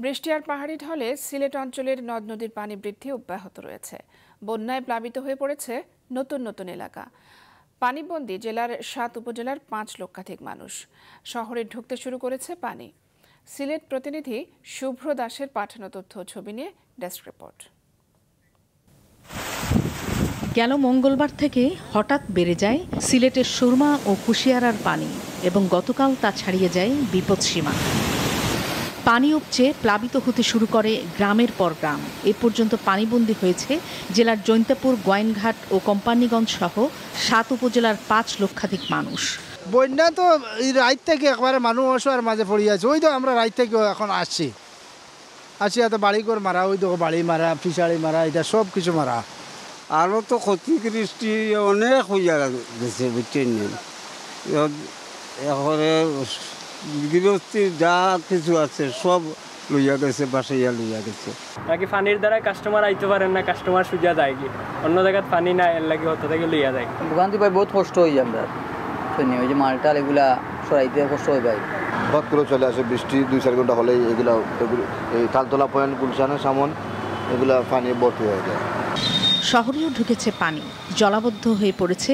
বৃষ্টি আর পাহাড়ি ঢলে সিলেট অঞ্চলের নদ নদীর পানি বৃদ্ধি অব্যাহত রয়েছে। বন্যায় প্লাবিত হয়ে পড়েছে নতুন নতুন এলাকা। পানিবন্দী জেলার ৭ উপজেলার ৫ লক্ষাধিক মানুষ। শহরে ঢুকতে শুরু করেছে পানি। সিলেট প্রতিনিধি শুভ্র দাসের পাঠানো তথ্য ছবি নিয়ে ডেস্ক রিপোর্ট। গেল মঙ্গলবার থেকে হঠাৎ বেড়ে যায় সিলেটের সুরমা ও কুশিয়ারার পানি এবং গতকাল তা ছাড়িয়ে যায় বিপদসীমা। পানি উপচে প্লাবিত হতে শুরু করে গ্রামের পর গ্রাম। এ পর্যন্ত পানিবন্দী হয়েছে জেলার জৈন্তাপুর, গোয়াইনঘাট ও কোম্পানিগঞ্জ সহ ৭ উপজেলার ৫ লক্ষাধিক মানুষ। বন্যা তো এই রাত থেকে একবারে মানুষ অসহায়ের মাঝে পড়ে আছে। ওই তো আমরা রাত থেকে এখন আসছি এত বাড়ি করে মারা, ওই তো বাড়ি মারা, ফিশারি মারা, এটা সব কিছু মারা। আরও তো ক্ষতিগ্রস্তি অনেক হইয়া গেছে, বুঝছেন। এরপরে গৃহস্থির যা কিছু আছে সব লইয়া গেছে, বাসাইয়া লইয়া গেছে। নাকি পানির দ্বারা কাস্টমার আইতে পারেন না, কাস্টমার সুজা যায় কি অন্য জায়গায় পানি না, এর লাগে হতে থেকে লইয়া যায়। দোকান থেকে বহুত কষ্ট হয়ে যায়, আমরা ওই যে মালটাল এগুলা সরাইতে কষ্ট হয়ে যায়। হট করে চলে আসে বৃষ্টি, ২-৪ ঘন্টা হলেই এগুলো এই তালতলা পয়েন্ট, গুলশানের সামন এগুলা পানি ভর্তি হয়ে যায়। শহরেও ঢুকেছে পানি। জলাবদ্ধ হয়ে পড়েছে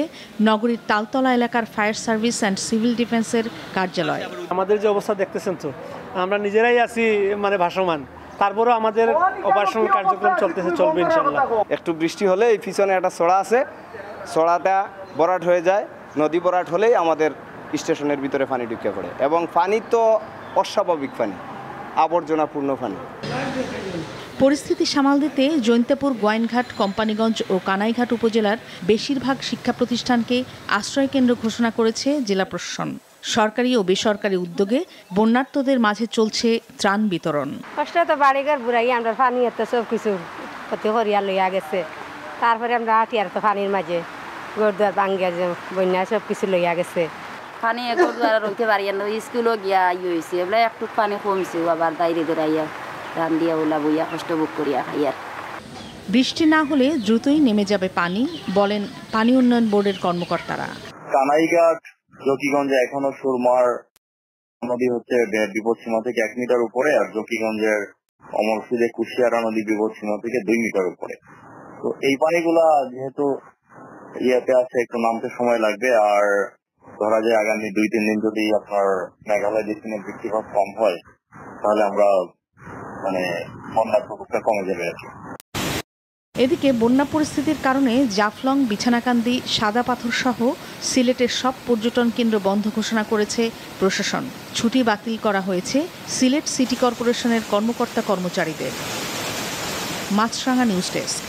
নগরীর তালতলা এলাকার ফায়ার সার্ভিস অ্যান্ড সিভিল ডিফেন্সের কার্যালয়। আমাদের যে অবস্থা দেখতেছেন তো, আমরা নিজেরাই আছি ভাসমান, তারপরেও আমাদের অপারেশনাল কার্যক্রম চলবে ইনশাআল্লাহ। একটু বৃষ্টি হলে এই পিছনে একটা ছড়া আছে, ছড়াটা ভরাট হয়ে যায়। নদী ভরাট হলেই আমাদের স্টেশনের ভিতরে পানি ঢুকে পড়ে এবং পানি তো অস্বাভাবিক পানি, আবর্জনাপূর্ণ পানি। পরিস্থিতি সামাল দিতে জৈন্তাপুর, গোয়াইনঘাট, কোম্পানিগঞ্জ ও কানাইঘাট উপজেলার বেশিরভাগ শিক্ষা প্রতিষ্ঠানকে আশ্রয়কেন্দ্র ঘোষণা করেছে জেলা প্রশাসন। সরকারি ও বেসরকারি উদ্যোগে বন্যার্তদের মাঝে চলছে ত্রাণ বিতরণ। কষ্ট তো বাড়িঘর বুড়াই, আমরা পানি এত সব কিছু ক্ষতি করিয়া লইয়া গেছে। তারপরে আমরা আটিয়ার তো পানির মাঝে গরদুয়ার ভাঙ্গিয়া যে বন্যা সব কিছু লইয়া গেছে। পানি গরদুয়ার রইতে পারি না, স্কুলও গিয়া হয়েছে, এবার একটু পানি কমছে, আবার বাইরে ধরাইয়া রান দিয়া ওলা বইয়া কষ্ট ভোগ করিয়া খাইয়ার। বৃষ্টি না হলে দ্রুতই নেমে যাবে পানি, বলেন পানি উন্নয়ন বোর্ডের কর্মকর্তারা। কানাইঘাট, জকিগঞ্জে এখনো সুরমার নদী হচ্ছে বিপদসীমা থেকে ১ মিটার উপরে, আর জকিগঞ্জের অমরফিদে কুশিয়ারা নদী বিপদসীমা থেকে ২ মিটার উপরে। তো এই পানিগুলা যেহেতু ইয়েতে আছে, একটু নামতে সময় লাগবে। আর ধরা যায় আগামী ২-৩ দিন যদি আপনার মেঘালয় ডিস্ট্রিক্টে বৃষ্টিপাত কম হয়, তাহলে আমরা বন্যার প্রকোপটা কমে যাবে আর কি। এদিকে বন্যা পরিস্থিতির কারণে জাফলং, বিছানাকান্দি, সাদা পাথর সহ সিলেটের সব পর্যটন কেন্দ্র বন্ধ ঘোষণা করেছে প্রশাসন। ছুটি বাতিল করা হয়েছে সিলেট সিটি কর্পোরেশনের কর্মকর্তা কর্মচারীদের। মাছরাঙা নিউজ ডেস্ক।